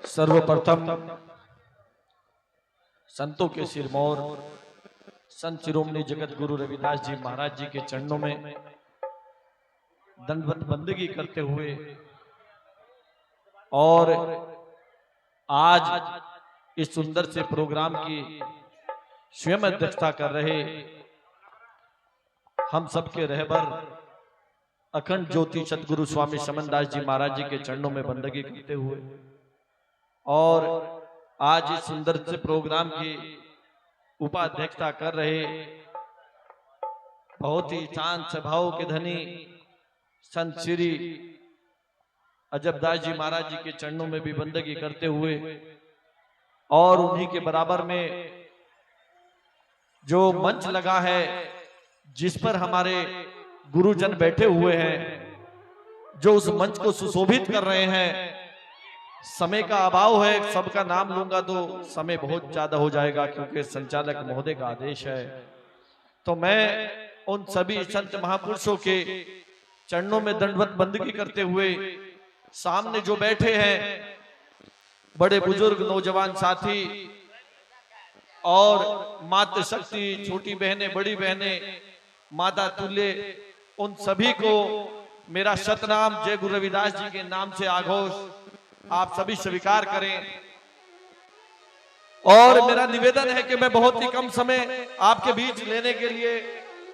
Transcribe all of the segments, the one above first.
सर्वप्रथम संतों के सिरमौर संत शिरोमणि जगत गुरु रविदास जी महाराज जी के चरणों में दंडवत बंदगी करते हुए और आज इस सुंदर से प्रोग्राम की स्वयं अध्यक्षता कर रहे हम सबके रहबर अखंड ज्योति सतगुरु स्वामी समनदास जी महाराज जी के चरणों में बंदगी करते हुए और आज इस सुंदर से प्रोग्राम की उपाध्यक्षता कर रहे बहुत ही शांत स्वभाव के धनी संत श्री अजबदास जी महाराज जी के चरणों में भी बंदगी करते हुए और उन्हीं के बराबर में जो मंच लगा है जिस पर हमारे गुरुजन बैठे हुए हैं, जो उस मंच को सुशोभित कर रहे हैं। समय का अभाव है, सबका नाम लूंगा तो समय बहुत ज्यादा हो जाएगा क्योंकि संचालक महोदय का आदेश है। तो मैं उन सभी संत महापुरुषों के चरणों में दंडवत बंदगी करते हुए सामने जो बैठे हैं बड़े बुजुर्ग नौजवान साथी और मातृशक्ति, छोटी बहनें, बड़ी बहनें, माता तुल्य, उन सभी को मेरा सतनाम जय गुरु रविदास जी के नाम से आघोष आप सभी स्वीकार करें। और मेरा निवेदन है कि मैं बहुत ही कम समय आपके बीच लेने के लिए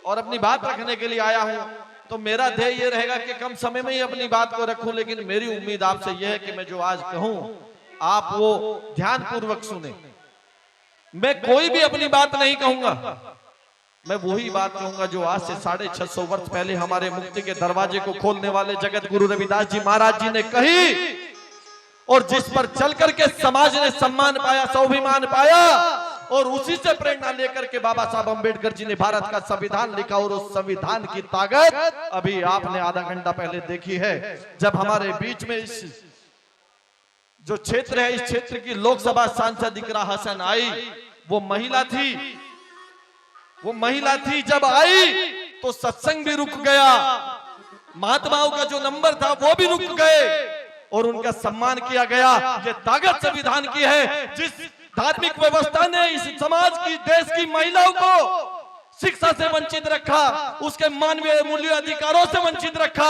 और अपनी बात रखने के लिए आया हूं, तो मेरा ध्येय ये रहेगा कि कम समय में ही अपनी बात को रखूं। लेकिन मेरी उम्मीद आपसे यह है कि मैं जो आज कहूं आप वो ध्यान पूर्वक सुने। मैं कोई भी अपनी बात नहीं कहूंगा, मैं वही बात कहूंगा जो आज से 650 वर्ष पहले हमारे मुक्ति के दरवाजे को खोलने वाले जगत गुरु रविदास जी महाराज जी ने कही और जिस पर चल करके समाज ने सम्मान पाया, स्वाभिमान पाया। और उसी से प्रेरणा लेकर के बाबा साहब अंबेडकर जी ने भारत का संविधान लिखा और उस संविधान की ताकत अभी आपने आधा घंटा पहले देखी है जब हमारे बीच में इस जो क्षेत्र है, इस क्षेत्र की लोकसभा सांसद इकरा हसन आई। वो महिला थी जब आई तो सत्संग भी रुक गया, महात्माओं का जो नंबर था वो भी रुक गए और उनका सम्मान किया गया। ये ताकत संविधान की है। जिस धार्मिक व्यवस्था ने इस समाज की, देश की महिलाओं को शिक्षा से वंचित रखा, उसके मानवीय मूल्य अधिकारों से वंचित रखा,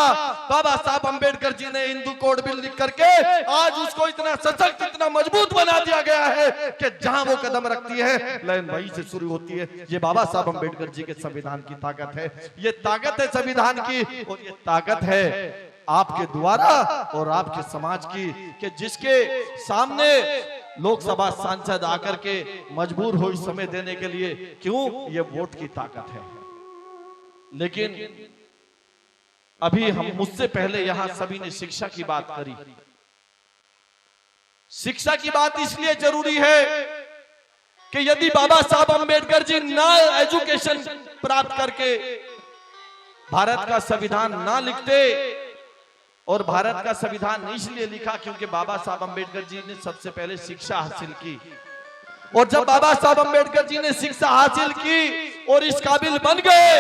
बाबा साहब अंबेडकर जी ने हिंदू कोड बिल लिख करके आज उसको इतना सशक्त, इतना मजबूत बना दिया गया है कि जहां वो कदम रखती है लाइन वहीं से शुरू होती है। ये बाबा साहब अंबेडकर जी के संविधान की ताकत है। ये ताकत है संविधान की और ये ताकत है आपके द्वारा और आपके समाज की कि जिसके सामने लोकसभा सांसद आकर के मजबूर हो इस समय देने के लिए। क्यों? ये वोट की ताकत है। लेकिन अभी हम मुझसे पहले यहां सभी ने शिक्षा की बात करी। शिक्षा की बात इसलिए जरूरी है कि यदि बाबा साहब अंबेडकर जी ना एजुकेशन प्राप्त करके भारत का संविधान ना लिखते, और भारत का संविधान इसलिए लिखा क्योंकि बाबा साहब अंबेडकर जी ने सबसे पहले शिक्षा हासिल की। और जब बाबा साहब अंबेडकर जी ने शिक्षा हासिल की और इस काबिल बन गए,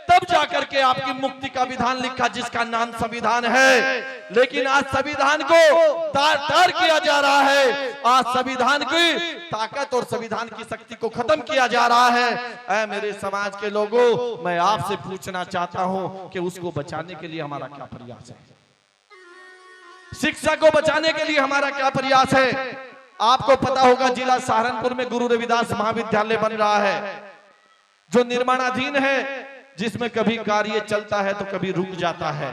तब जाकर के आपकी मुक्ति का विधान लिखा जिसका नाम संविधान है। लेकिन आज संविधान को तार किया जा रहा है, आज संविधान की ताकत और संविधान की शक्ति को खत्म किया जा रहा है। ऐ मेरे समाज के लोगों, मैं आपसे पूछना चाहता हूं कि उसको बचाने के लिए हमारा क्या प्रयास है? शिक्षा को बचाने के लिए हमारा क्या प्रयास है? आपको पता होगा जिला सहारनपुर में गुरु रविदास महाविद्यालय बन रहा है जो निर्माणाधीन है, जिसमें कभी कार्य चलता है तो कभी रुक जाता है।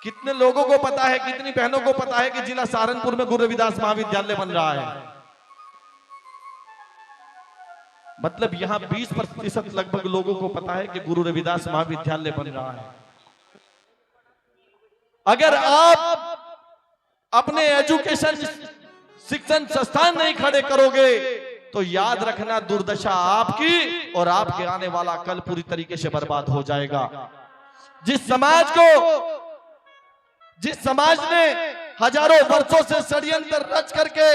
कितने लोगों को पता है, कितनी बहनों को पता है कि जिला सहारनपुर में गुरु रविदास महाविद्यालय बन रहा है? मतलब यहां 20% लगभग लोगों को पता है कि गुरु रविदास महाविद्यालय बन रहा है। अगर आप अपने एजुकेशन शिक्षण संस्थान नहीं खड़े करोगे तो याद रखना दुर्दशा आपकी और आपके आने वाला कल पूरी तरीके से बर्बाद हो जाएगा। जिस समाज ने हजारों वर्षों से षड्यंत्र रच करके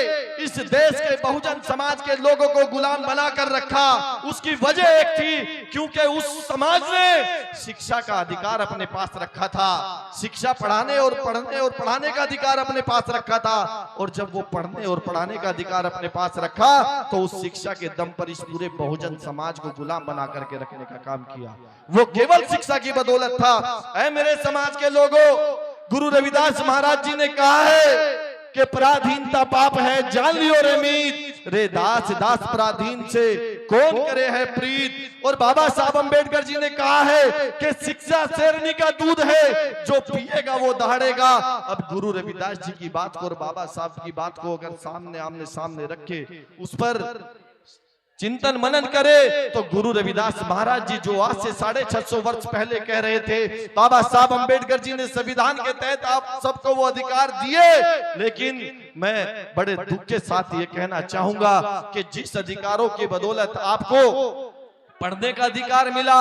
इस देश के बहुजन समाज के लोगों को गुलाम बनाकर रखा। उसकी वजह एक थी, क्योंकि उस समाज ने शिक्षा का अधिकार अपने पास रखा था, शिक्षा पढ़ाने और पढ़ने और पढ़ाने का अधिकार अपने पास रखा था। और जब वो पढ़ने और पढ़ाने का अधिकार अपने पास रखा तो उस शिक्षा के दम पर इस पूरे बहुजन समाज को गुलाम बना करके रखने का काम किया। वो केवल शिक्षा की बदौलत था। ऐ मेरे समाज के लोगों, गुरु रविदास महाराज जी ने कहा है कि पराधीनता पाप है, जान लियो रे मीत, रे दास दास पराधीन से कौन करे है प्रीत। और बाबा साहब अंबेडकर जी ने कहा है कि शिक्षा शेरनी का दूध है, जो पिएगा वो दहाड़ेगा। अब गुरु रविदास जी की बात को और बाबा साहब की बात को अगर सामने आमने सामने रखे, उस पर चिंतन मनन करे, तो गुरु रविदास महाराज जी जो आज से 650 वर्ष पहले कह रहे थे, बाबा साहब अंबेडकर जी ने संविधान के तहत आप सबको वो अधिकार दिए। लेकिन मैं बड़े दुख के साथ ये कहना चाहूंगा कि जिस अधिकारों की बदौलत आपको पढ़ने का अधिकार मिला,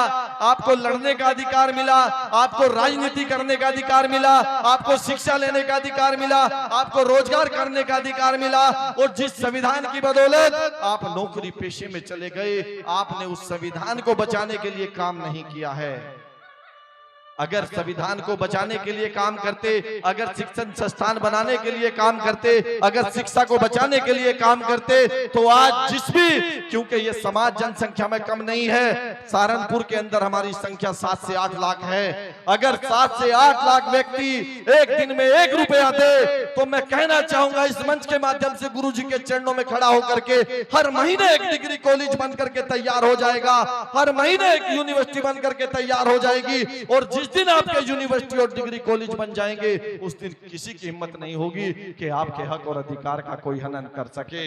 आपको लड़ने का अधिकार मिला, आपको राजनीति करने का अधिकार मिला, आपको शिक्षा लेने का अधिकार मिला, आपको रोजगार करने का अधिकार मिला, और जिस संविधान की बदौलत आप नौकरी पेशे में चले गए, आपने उस संविधान को बचाने के लिए काम नहीं किया है। अगर संविधान को बचाने के लिए काम करते, अगर शिक्षण संस्थान बनाने के लिए काम करते, अगर शिक्षा को बचाने के लिए काम करते, तो आज जिस भी, क्योंकि ये समाज जनसंख्या में कम नहीं है, सहारनपुर के अंदर हमारी संख्या 7 से 8 लाख है। अगर 7 से 8 लाख व्यक्ति एक दिन में 1 रुपया दे, तो मैं कहना चाहूंगा इस मंच के माध्यम से गुरु जी के चरणों में खड़ा होकर के, हर महीने एक डिग्री कॉलेज बन करके तैयार हो जाएगा, हर महीने एक यूनिवर्सिटी बन करके तैयार हो जाएगी। और जिस दिन आपके यूनिवर्सिटी और डिग्री कॉलेज बन जाएंगे, उस दिन किसी की हिम्मत नहीं होगी कि आपके हक और अधिकार का कोई हनन कर सके।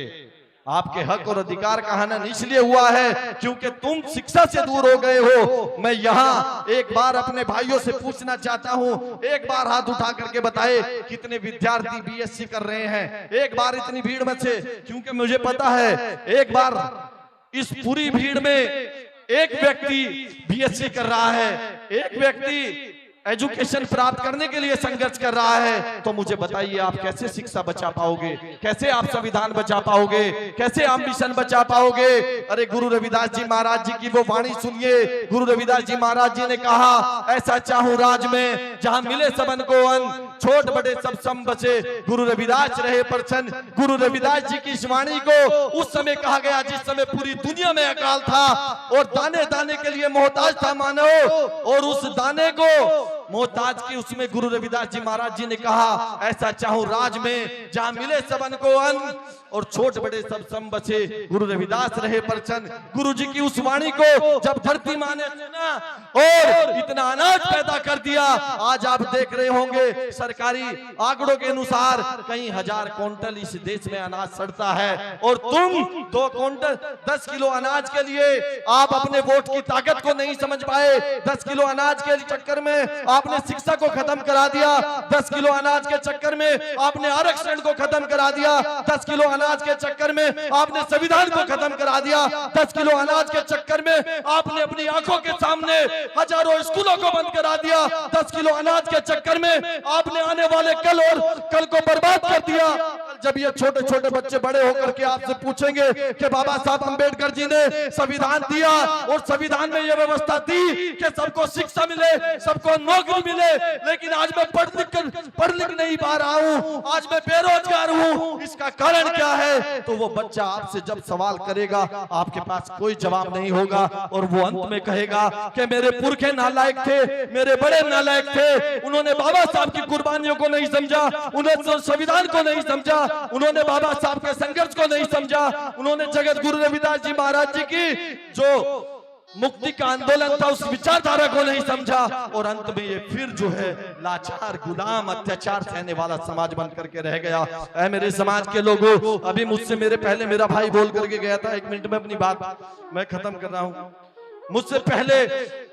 आपके हक और अधिकार का हनन इसलिए हुआ है क्योंकि तुम शिक्षा से दूर हो गए हो। मैं यहाँ एक बार अपने भाइयों से पूछना चाहता हूँ, एक बार हाथ उठा करके बताए कितने विद्यार्थी बीएससी कर रहे हैं, एक बार इतनी भीड़ में से, क्योंकि मुझे पता है एक बार इस पूरी भीड़ में एक व्यक्ति बीएससी कर रहा है, एक व्यक्ति एजुकेशन प्राप्त करने के लिए संघर्ष कर रहा है। तो मुझे बताइए आप कैसे शिक्षा बचा पाओगे, कैसे आप संविधान बचा पाओगे, कैसे आप मिशन बचा पाओगे। अरे गुरु रविदास जी महाराज जी की वो वाणी सुनिए। गुरु रविदास जी महाराज जी ने कहा, ऐसा चाहूं राज में जहां मिले सबन को अन्न, छोट बड़े सब सम बचे, गुरु रविदास रहे प्रसन्न। गुरु रविदास जी की इस वाणी को उस समय कहा गया जिस समय पूरी दुनिया में अकाल था और दाने दाने के लिए मोहताज था मानव, और उस दाने को मोहताज की उसमें गुरु रविदास जी महाराज जी ने कहा, ऐसा चाहूं राज में जहां मिले सबन को अन्न और छोट बड़े सब सम बचे, गुरु रविदास रहे प्रसन्न। गुरु जी की उस वाणी को जब धरती माँ ने सुना और इतना अनाज पैदा कर दिया, आज आप देख रहे होंगे सरकारी आंकड़ों के अनुसार कई हजार क्विंटल इस देश में अनाज सड़ता है, और तुम 2 क्विंटल 10 किलो अनाज के लिए आप अपने वोट की ताकत को नहीं समझ पाए। 10 किलो अनाज के चक्कर में आपने शिक्षा को खत्म करा दिया, 10 किलो अनाज के चक्कर में आपने आरक्षण को खत्म करा दिया, 10 किलो अनाज के चक्कर में आपने संविधान को खत्म करा दिया, 10 किलो अनाज के चक्कर में आपने अपनी आंखों के सामने हजारों स्कूलों को बंद करा दिया, 10 किलो अनाज के चक्कर में आपने आने वाले कल को बर्बाद कर दिया। जब ये छोटे छोटे बच्चे बड़े होकर के आपसे पूछेंगे कि बाबा साहब अंबेडकर जी ने संविधान दिया और संविधान में ये व्यवस्था दी कि सबको शिक्षा मिले, सबको नौकरी मिले, लेकिन आज मैं पढ़ लिख नहीं पा रहा हूँ, आज मैं बेरोजगार हूँ, इसका कारण क्या है? तो वो बच्चा आपसे जब सवाल करेगा आपके पास कोई जवाब नहीं होगा, और वो अंत में कहेगा कि मेरे पुरखे नालायक थे, मेरे बड़े नालायक थे, उन्होंने बाबा साहब की कुर्बानियों को नहीं समझा, उन्होंने संविधान को नहीं समझा, उन्होंने बाबा साहब के संघर्ष को नहीं समझा, उन्होंने जगत गुरु रविदास जी महाराज जी की जो मुक्ति का आंदोलन था उस विचारधारा को नहीं समझा, और अंत में ये फिर जो है लाचार गुलाम अत्याचार सहने वाला समाज बन करके रह गया। ऐ मेरे समाज के लोगों, अभी मुझसे मेरे भाई बोल करके गया था, 1 मिनट में अपनी बात मैं खत्म कर रहा हूं। मुझसे पहले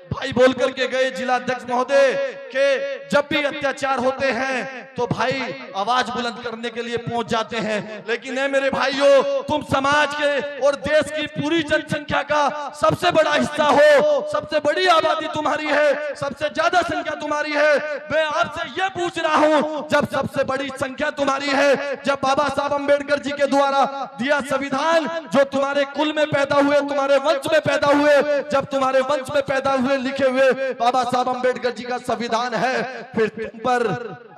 भाई बोल करके गए जिला अध्यक्ष महोदय के जब भी अत्याचार होते हैं तो भाई आवाज बुलंद करने के लिए पहुंच जाते हैं, लेकिन है मेरे भाइयों, तुम समाज के और देश की पूरी जनसंख्या का सबसे बड़ा हिस्सा हो, सबसे बड़ी आबादी तुम्हारी है, सबसे ज्यादा संख्या तुम्हारी है। मैं आपसे यह पूछ रहा हूं, जब सबसे बड़ी संख्या तुम्हारी है, जब बाबा साहब अम्बेडकर जी के द्वारा दिया संविधान, जो तुम्हारे कुल में पैदा हुए, तुम्हारे वंश में पैदा हुए, जब तुम्हारे वंश में पैदा हुए लिखे हुए बाबा साहब अम्बेडकर जी का संविधान है, फिर तुम पर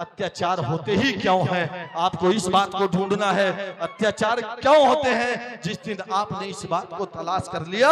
अत्याचार होते ही क्यों हैं? आपको इस बात को ढूंढना है, अत्याचार क्यों होते हैं? जिस दिन आपने इस बात को तलाश कर लिया,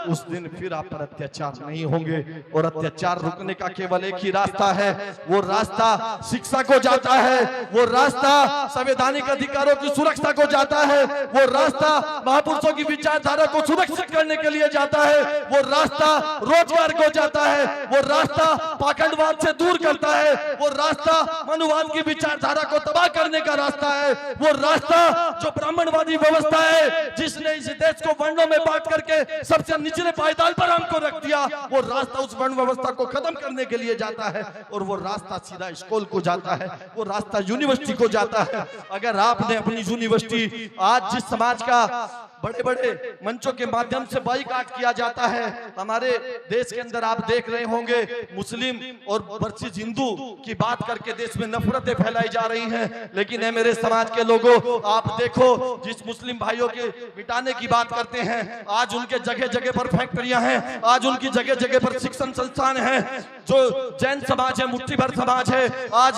उस दिन फिर आप पर अत्याचार नहीं होंगे। और अत्याचार रुकने का केवल एक ही रास्ता है, वो रास्ता शिक्षा को जाता है, वो रास्ता संवैधानिक अधिकारों की सुरक्षा को जाता है, वो रास्ता महापुरुषों की विचारधारा को सुरक्षित करने के लिए जाता है, वो रास्ता रोजगार को जाता है, वो रास्ता पाखंडवाद से दूर करता है, वो रास्ता मनुवाद की विचारधारा को तबाह करने का रास्ता है, वो रास्ता जो ब्राह्मणवादी व्यवस्था है जिसने इस देश को वर्णों में बांट करके सबसे निचले पायदान पर हमको रख दिया, वो रास्ता उस वर्ण व्यवस्था को खत्म करने के लिए जाता है। और वो रास्ता सीधा स्कूल को जाता है, वो रास्ता यूनिवर्सिटी को जाता है। अगर आपने अपनी यूनिवर्सिटी, आज जिस समाज का बड़े बड़े मंचों के माध्यम से बाइकाट किया जाता है, हमारे देश के अंदर आप देख रहे होंगे मुस्लिम और वर्सेस हिंदू की बात करके देश में नफरतें फैलाई जा रही हैं। लेकिन है मेरे समाज के लोगों, आप देखो, जिस मुस्लिम भाइयों के मिटाने की बात करते हैं, आज उनके जगह जगह पर फैक्ट्रियां हैं, आज उनकी जगह जगह पर शिक्षण संस्थान है। जो जैन समाज है, मुट्ठी भर समाज है, आज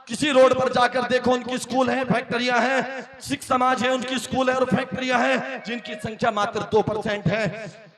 किसी रोड पर जाकर देखो, उनकी स्कूल है, फैक्ट्रियां हैं। सिख समाज है, उनकी स्कूल है और फैक्ट्रियां हैं, जिनकी संख्या मात्र 2% है।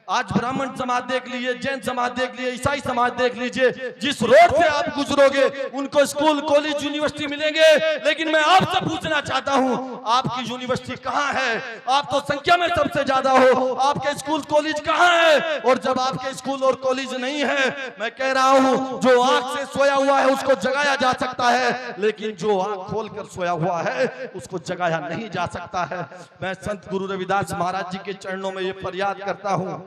आज ब्राह्मण समाज देख लीजिए, जैन समाज देख लीजिए, ईसाई समाज देख लीजिए, जिस रोड से आप गुजरोगे उनको स्कूल, कॉलेज, यूनिवर्सिटी मिलेंगे। लेकिन मैं आपसे पूछना चाहता हूं, आपकी यूनिवर्सिटी कहां है? आप तो संख्या में सबसे ज्यादा हो, आपके स्कूल कॉलेज कहां है? और जब आपके स्कूल और कॉलेज नहीं है, मैं कह रहा हूं, जो आंख से सोया हुआ है उसको जगाया जा सकता है, लेकिन जो आंख खोलकर सोया हुआ है उसको जगाया नहीं जा सकता है। मैं संत गुरु रविदास महाराज जी के चरणों में ये फरियाद करता हूं,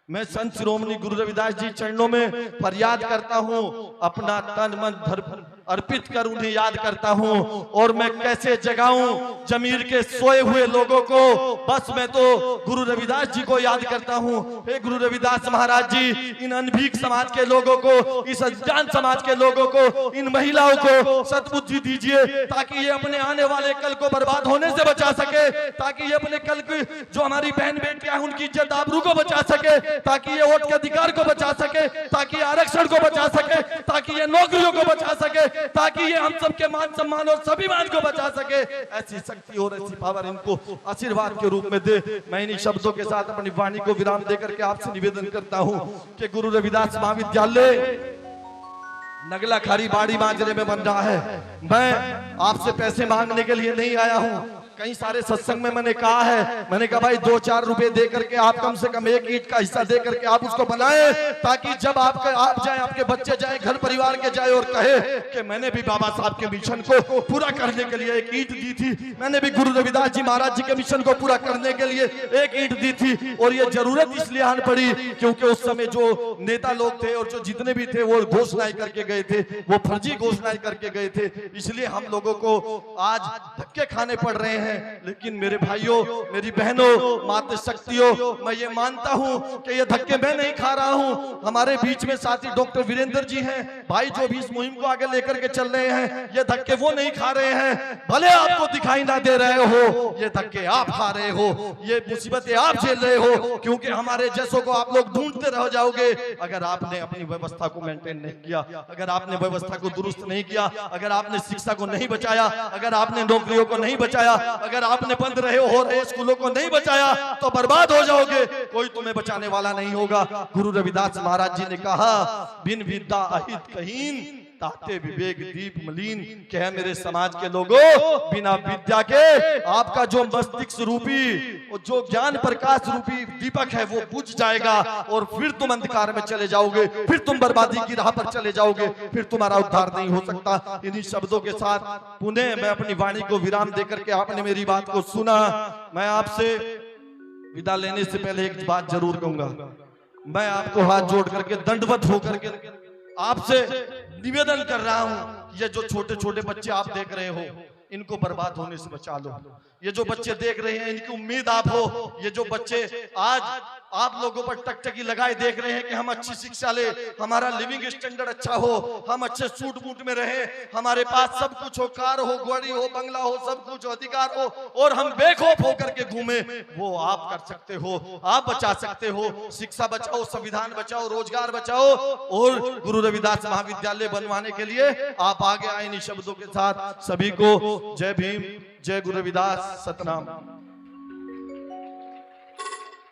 मैं संत शिरोमणि गुरु रविदास जी चरणों में फरियाद करता हूं, अपना तन मन धन अर्पित कर उन्हें याद करता हूं। और मैं कैसे जगाऊं जमीर के सोए हुए लोगों को? बस मैं तो गुरु रविदास जी को याद करता हूं। हे गुरु रविदास महाराज जी, इन अनभिक समाज के लोगों को, इस अज्ञान समाज के लोगों को, इन महिलाओं को सद्बुद्धि दीजिए, ताकि ये अपने आने वाले कल को बर्बाद होने से बचा सके, ताकि ये अपने कल की जो हमारी बहन बेटियां उनकी इज्जत आबरू को बचा सके, ताकि ये वोट के अधिकार को बचा सके, ताकि आरक्षण को बचा सके, ताकि ये नौकरियों को बचा सके, ताकि ये हम सबके मान सम्मान और स्वाभिमान को बचा सके। ऐसी शक्ति और ऐसी पावर इनको आशीर्वाद के रूप में दे। मैं इन्हीं शब्दों के साथ अपनी वाणी को विराम देकर के आपसे निवेदन करता हूं कि गुरु रविदास महाविद्यालय नगला खारी बाड़ी माजरे में बन रहा है। मैं आपसे पैसे मांगने के लिए नहीं आया हूं। कई सारे सत्संग में मैंने कहा है, मैंने कहा भाई 2-4 रुपए दे करके आप कम से कम एक ईंट का हिस्सा दे करके आप उसको बनाएं, ताकि जब आप जाए, आपके बच्चे जाए, घर परिवार के जाए और कहे कि मैंने भी बाबा साहब के मिशन को पूरा करने के लिए एक ईंट दी थी, मैंने भी गुरु रविदास जी महाराज जी के मिशन को पूरा करने के लिए एक ईंट दी थी। और ये जरूरत इसलिए आन पड़ी क्योंकि उस समय जो नेता लोग थे और जो जितने भी थे वो घोषणाएं करके गए थे, वो फर्जी घोषणाएं करके गए थे, इसलिए हम लोगों को आज धक्के खाने पड़ रहे हैं। लेकिन मेरे भाइयों, मेरी बहनों, माता शक्तियों, मैं ये मानता हूं कि ये धक्के मैं नहीं खा रहा हूं। हमारे बीच में साथी डॉक्टर वीरेंद्र जी हैं, भाई जो भी इस मुहिम को आगे लेकर के चल रहे हैं, ये धक्के वो नहीं खा रहे हैं। भले आपको दिखाई ना दे रहे हो, ये धक्के आप खा रहे हो, ये मुसीबतें आप झेल रहे हो, क्योंकि हमारे जैसों को आप लोग ढूंढते रह जाओगे अगर आपने अपनी व्यवस्था को मेंटेन नहीं किया, अगर आपने व्यवस्था को दुरुस्त नहीं किया, अगर आपने शिक्षा को नहीं बचाया, अगर आपने नौकरियों को नहीं बचाया, अगर आपने बंद हो रहे स्कूलों को नहीं बचाया, तो बर्बाद हो जाओगे, कोई तुम्हें बचाने वाला नहीं होगा। गुरु रविदास महाराज जी ने कहा, बिन विद्या अहित कहीन, ताते विवेक दीप मलिन। कह मेरे समाज के लोगों, बिना विद्या के आपका जो मस्तिष्क रूपी और जो ज्ञान प्रकाश रूपी दीपक है वो बुझ जाएगा और फिर तुम अंधकार में चले जाओगे, फिर तुम बर्बादी की राह पर चले जाओगे, फिर तुम्हारा उद्धार नहीं हो सकता। इन्हीं शब्दों के साथ पुनः मैं अपनी वाणी को विराम देकर के, आपने मेरी बात को सुना, मैं आपसे विदा लेने से पहले एक बात जरूर कहूंगा। मैं आपको हाथ जोड़ करके दंडवत होकर के आपसे निवेदन कर रहा हूं, ये जो छोटे छोटे बच्चे आप देख रहे हो, इनको बर्बाद होने से बचा लो। ये जो बच्चे देख रहे हैं, इनकी उम्मीद आप हो। ये जो बच्चे आज आप लोगों पर टकटकी लगाए देख रहे हैं कि हम अच्छी शिक्षा ले, हमारा लिविंग स्टैंडर्ड अच्छा हो, हम अच्छे सूट बूट में रहे, हमारे पास सब कुछ हो, कार हो, गाड़ी हो, बंगला हो, सब कुछ अधिकार हो, और हम बेखौफ होकर के घूमे, वो आप कर सकते हो, आप बचा सकते हो। शिक्षा बचाओ, संविधान बचाओ, रोजगार बचाओ, और गुरु रविदास महाविद्यालय बनवाने के लिए आप आगे आए। इन शब्दों के साथ सभी को जय भीम, जय गुरु रविदास, सतनाम।